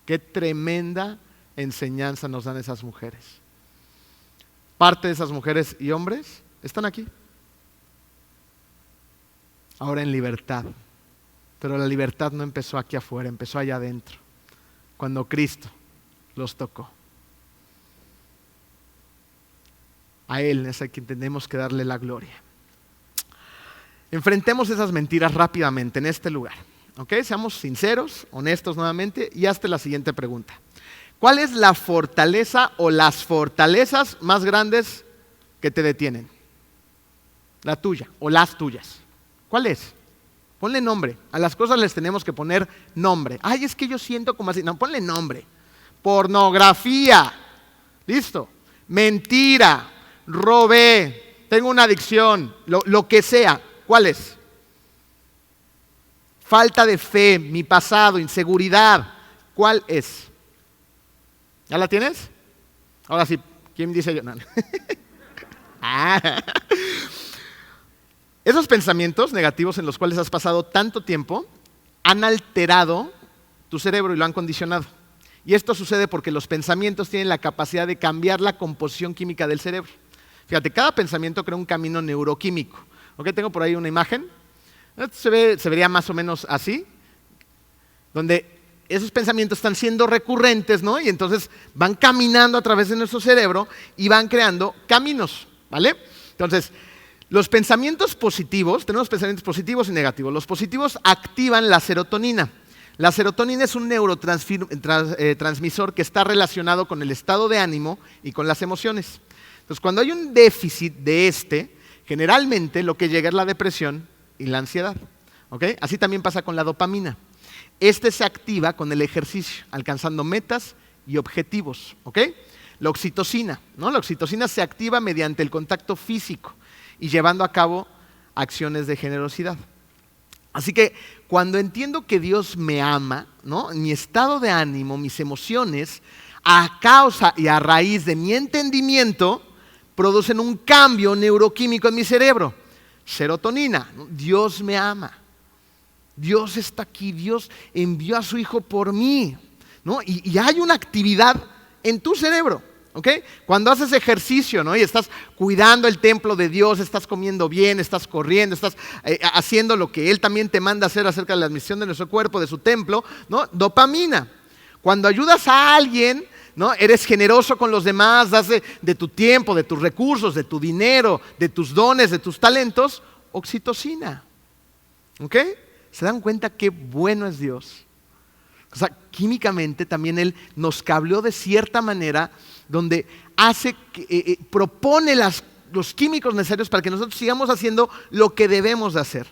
[SPEAKER 1] Qué tremenda enseñanza nos dan esas mujeres. Parte de esas mujeres y hombres están aquí. Ahora en libertad. Pero la libertad no empezó aquí afuera, empezó allá adentro. Cuando Cristo los tocó. A Él es a quien tenemos que darle la gloria. Enfrentemos esas mentiras rápidamente en este lugar. ¿Ok? Seamos sinceros, honestos nuevamente y hazte la siguiente pregunta. ¿Cuál es la fortaleza o las fortalezas más grandes que te detienen? La tuya o las tuyas. ¿Cuál es? Ponle nombre. A las cosas les tenemos que poner nombre. Ay, es que yo siento como así. No, ponle nombre. Pornografía. ¿Listo? Mentira. Robé. Tengo una adicción. Lo que sea. ¿Cuál es? Falta de fe, mi pasado, inseguridad. ¿Cuál es? ¿Ya la tienes? Ahora sí, ¿quién dice yo? No. Esos pensamientos negativos en los cuales has pasado tanto tiempo han alterado tu cerebro y lo han condicionado. Y esto sucede porque los pensamientos tienen la capacidad de cambiar la composición química del cerebro. Fíjate, cada pensamiento crea un camino neuroquímico. ¿Ok? Tengo por ahí una imagen. Se vería más o menos así, donde esos pensamientos están siendo recurrentes, ¿no? Y entonces van caminando a través de nuestro cerebro y van creando caminos, ¿vale? Entonces, Los pensamientos positivos, tenemos pensamientos positivos y negativos. Los positivos activan la serotonina. La serotonina es un neurotransmisor que está relacionado con el estado de ánimo y con las emociones. Entonces, cuando hay un déficit de generalmente lo que llega es la depresión y la ansiedad. ¿Okay? Así también pasa con la dopamina. Se activa con el ejercicio, alcanzando metas y objetivos. ¿Okay? La oxitocina, ¿no? La oxitocina se activa mediante el contacto físico y llevando a cabo acciones de generosidad. Así que cuando entiendo que Dios me ama, ¿no? Mi estado de ánimo, mis emociones, a causa y a raíz de mi entendimiento, producen un cambio neuroquímico en mi cerebro. Serotonina, ¿no? Dios me ama. Dios está aquí, Dios envió a su Hijo por mí, ¿no? Y hay una actividad en tu cerebro. ¿Okay? Cuando haces ejercicio, ¿no? Y estás cuidando el templo de Dios, estás comiendo bien, estás corriendo, estás haciendo lo que Él también te manda hacer acerca de la admisión de nuestro cuerpo, de su templo, ¿no? Dopamina. Cuando ayudas a alguien, ¿no? Eres generoso con los demás, das de tu tiempo, de tus recursos, de tu dinero, de tus dones, de tus talentos, oxitocina. ¿Okay? ¿Se dan cuenta qué bueno es Dios? O sea, químicamente también Él nos cableó de cierta manera donde propone los químicos necesarios para que nosotros sigamos haciendo lo que debemos de hacer.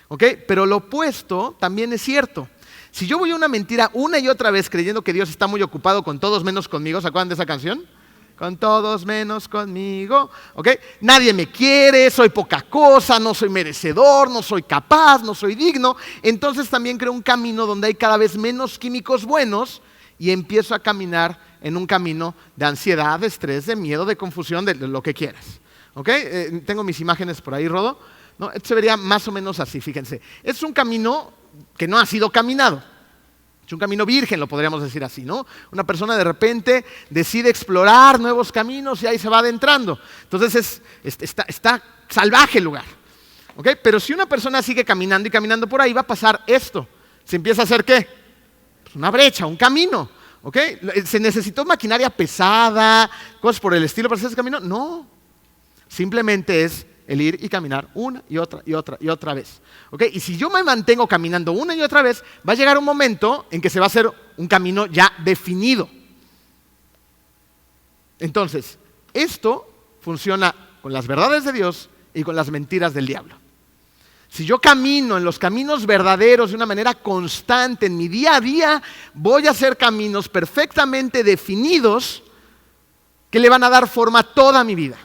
[SPEAKER 1] ¿Okay? Pero lo opuesto también es cierto. Si yo voy a una mentira una y otra vez creyendo que Dios está muy ocupado con todos menos conmigo, ¿se acuerdan de esa canción? Con todos menos conmigo. ¿Okay? Nadie me quiere, soy poca cosa, no soy merecedor, no soy capaz, no soy digno. Entonces también creo un camino donde hay cada vez menos químicos buenos y empiezo a caminar en un camino de ansiedad, de estrés, de miedo, de confusión, de lo que quieras. ¿Okay? Tengo mis imágenes por ahí, Rodo. ¿No? Esto se vería más o menos así, fíjense. Es un camino que no ha sido caminado. Es un camino virgen, lo podríamos decir así, ¿no? Una persona de repente decide explorar nuevos caminos y ahí se va adentrando. Entonces está salvaje el lugar. ¿Okay? Pero si una persona sigue caminando y caminando por ahí, va a pasar esto. Se empieza a hacer ¿qué? Pues una brecha, un camino. ¿Okay? ¿Se necesitó maquinaria pesada, cosas por el estilo para hacer ese camino? No. Simplemente es el ir y caminar una y otra y otra y otra vez. ¿Okay? Y si yo me mantengo caminando una y otra vez, va a llegar un momento en que se va a hacer un camino ya definido. Entonces, esto funciona con las verdades de Dios y con las mentiras del diablo. Si yo camino en los caminos verdaderos de una manera constante en mi día a día, voy a hacer caminos perfectamente definidos que le van a dar forma a toda mi vida.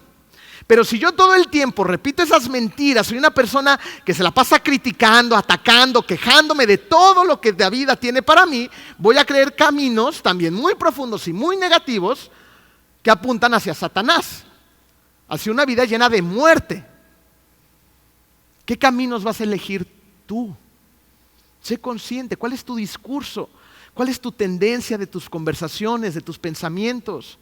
[SPEAKER 1] Pero si yo todo el tiempo repito esas mentiras, soy una persona que se la pasa criticando, atacando, quejándome de todo lo que la vida tiene para mí, voy a creer caminos también muy profundos y muy negativos que apuntan hacia Satanás, hacia una vida llena de muerte. ¿Qué caminos vas a elegir tú? Sé consciente. ¿Cuál es tu discurso? ¿Cuál es tu tendencia de tus conversaciones, de tus pensamientos?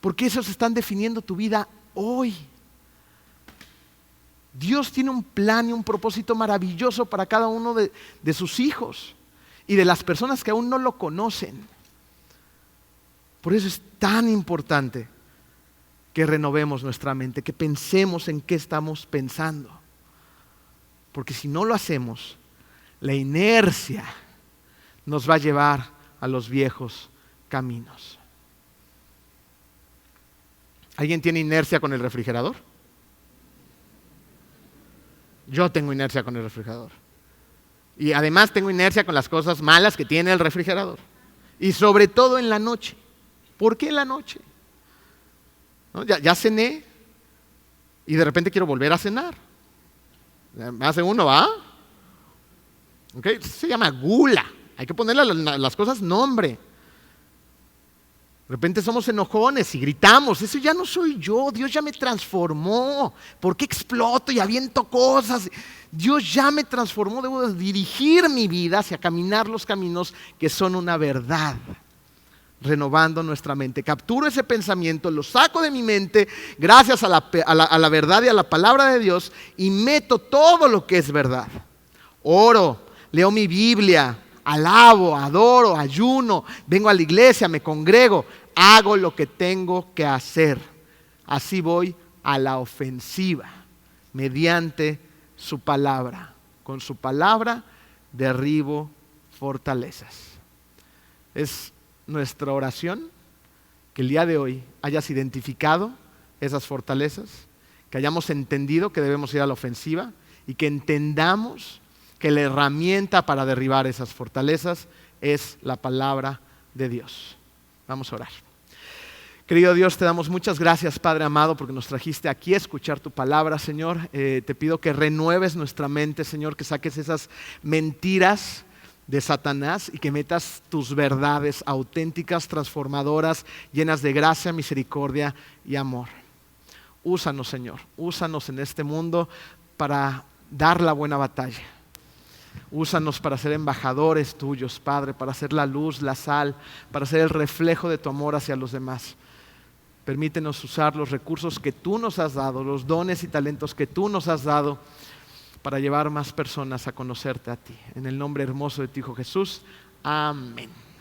[SPEAKER 1] Porque esos están definiendo tu vida hoy. Dios tiene un plan y un propósito maravilloso para cada uno de sus hijos y de las personas que aún no lo conocen. Por eso es tan importante que renovemos nuestra mente, que pensemos en qué estamos pensando. Porque si no lo hacemos, la inercia nos va a llevar a los viejos caminos. ¿Alguien tiene inercia con el refrigerador? Yo tengo inercia con el refrigerador. Y además tengo inercia con las cosas malas que tiene el refrigerador. Y sobre todo en la noche. ¿Por qué en la noche? ¿No? Ya cené y de repente quiero volver a cenar. Hace uno, ¿va? ¿Okay? Se llama gula. Hay que ponerle a las cosas nombre. De repente somos enojones y gritamos. Eso ya no soy yo. Dios ya me transformó. ¿Por qué exploto y aviento cosas? Dios ya me transformó. Debo dirigir mi vida hacia caminar los caminos que son una verdad. Renovando nuestra mente. Capturo ese pensamiento, lo saco de mi mente gracias a la verdad y a la palabra de Dios y meto todo lo que es verdad. Oro, leo mi Biblia, alabo, adoro, ayuno, vengo a la iglesia, me congrego, hago lo que tengo que hacer. Así voy a la ofensiva. mediante su palabra. Con su palabra derribo fortalezas. Es nuestra oración que el día de hoy hayas identificado esas fortalezas, que hayamos entendido que debemos ir a la ofensiva y que entendamos que la herramienta para derribar esas fortalezas es la palabra de Dios. Vamos a orar. Querido Dios, te damos muchas gracias, Padre amado, porque nos trajiste aquí a escuchar tu palabra, Señor. Te pido que renueves nuestra mente, Señor, que saques esas mentiras de Satanás y que metas tus verdades auténticas, transformadoras, llenas de gracia, misericordia y amor. Úsanos, Señor, úsanos en este mundo para dar la buena batalla. Úsanos para ser embajadores tuyos, Padre, para ser la luz, la sal, para ser el reflejo de tu amor hacia los demás. Permítenos usar los recursos que tú nos has dado, los dones y talentos que tú nos has dado para llevar más personas a conocerte a ti. En el nombre hermoso de tu Hijo Jesús. Amén.